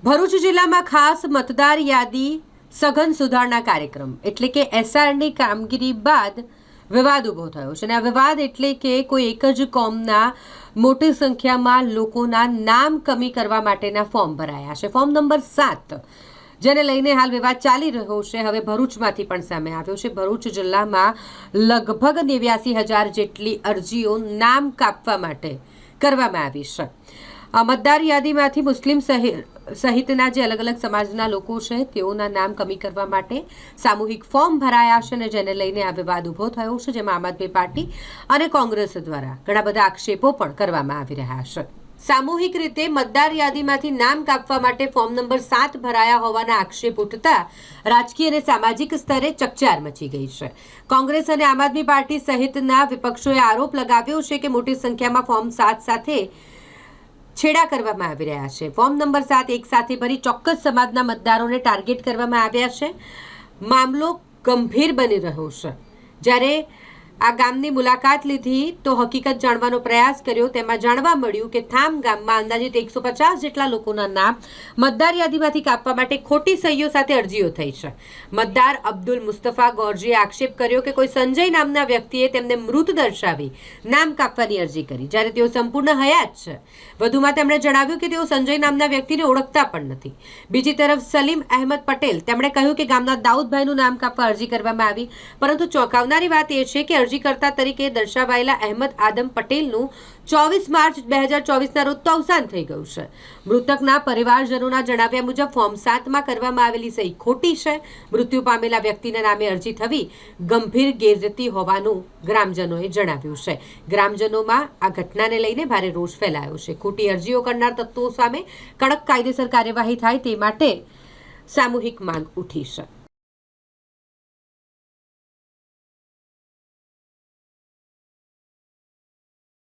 ભરૂચ જિલ્લામાં ખાસ મતદાર યાદી સઘન સુધારણા કાર્યક્રમ એટલે કે એસઆરની કામગીરી બાદ વિવાદ ઊભો થયો છે અને આ વિવાદ એટલે કે કોઈ એક જ કોમના મોટી સંખ્યામાં લોકોના નામ કમી કરવા માટેના ફોર્મ ભરાયા છે. ફોર્મ નંબર 7 જેને લઈને હાલ વિવાદ ચાલી રહ્યો છે. હવે ભરૂચમાંથી પણ સામે આવ્યો છે. ભરૂચ જિલ્લામાં લગભગ 89,000 જેટલી અરજીઓ નામ કાપવા માટે કરવામાં આવી છે. મતદાર યાદીમાંથી મુસ્લિમ સહિતના જે અલગ અલગ સમાજના લોકો છે તેઓના નામ કમી કરવા માટે સામૂહિક ફોર્મ ભરાયા છે અને જેને લઈને આ વિવાદ ઊભો થયો છે, જેમાં આમ આદમી પાર્ટી અને કોંગ્રેસ દ્વારા ઘણા બધા આક્ષેપો પણ કરવામાં આવી રહ્યા છે. સામૂહિક રીતે મતદાર યાદીમાંથી નામ કાપવા માટે ફોર્મ નંબર 7 ભરાયા હોવાના આક્ષેપ ઉઠતા રાજકીય અને સામાજિક સ્તરે ચકચાર મચી ગઈ છે. કોંગ્રેસ અને આમ આદમી પાર્ટી સહિતના વિપક્ષોએ આરોપ લગાવ્યો છે કે મોટી સંખ્યામાં ફોર્મ 7 સાથે છેડા કરવામાં આવી રહ્યા છે. ફોર્મ નંબર 7 એક સાથે ભરી ચોક્કસ સમાજના મતદારોને ટાર્ગેટ કરવામાં આવ્યા છે. મામલો ગંભીર બની રહ્યો છે. જ્યારે આ ગામની મુલાકાત લીધી તો હકીકત જાણવાનો પ્રયાસ કર્યો, તેમાં જાણવા મળ્યું કે થામ ગામમાં અંદાજિત 150 જેટલા લોકોના નામ મતદાર યાદીમાંથી કાપવા માટે ખોટી સહીઓ સાથે અરજીઓ થઈ છે. મતદાર અબ્દુલ મુસ્તફા ગોરજીએ આક્ષેપ કર્યો કે કોઈ સંજય નામના વ્યક્તિએ તેમને મૃત દર્શાવી નામ કાપવાની અરજી કરી, જ્યારે તેઓ સંપૂર્ણ હયાત છે. વધુમાં તેમણે જણાવ્યું કે તેઓ સંજય નામના વ્યક્તિને ઓળખતા પણ નથી. બીજી તરફ સલીમ અહેમદ પટેલ તેમણે કહ્યું કે ગામના દાઉદભાઈનું નામ કાપવા અરજી કરવામાં આવી, પરંતુ ચોંકાવનારી વાત એ છે કે અરજીકર્તા તરીકે દર્શાવાયેલા અહેમદ આદમ પટેલનું 24 માર્ચ 2024ના રોજ તો અવસાન થઈ ગયું છે. મૃતકના પરિવારજનોના જણાવ્યા મુજબ ફોર્મ 7માં કરવામાં આવેલી સહી ખોટી છે. મૃત્યુ પામેલા વ્યક્તિના નામે અરજી થવી ગંભીર ગેરરીતિ હોવાનું ગ્રામજનોએ જણાવ્યું છે. ગ્રામજનોમાં આ ઘટનાને લઈને ભારે રોષ ફેલાયો છે. ખોટી અરજીઓ કરનાર તત્વો સામે કડક કાયદેસર કાર્યવાહી થાય તે માટે સામૂહિક માંગ ઉઠી છે.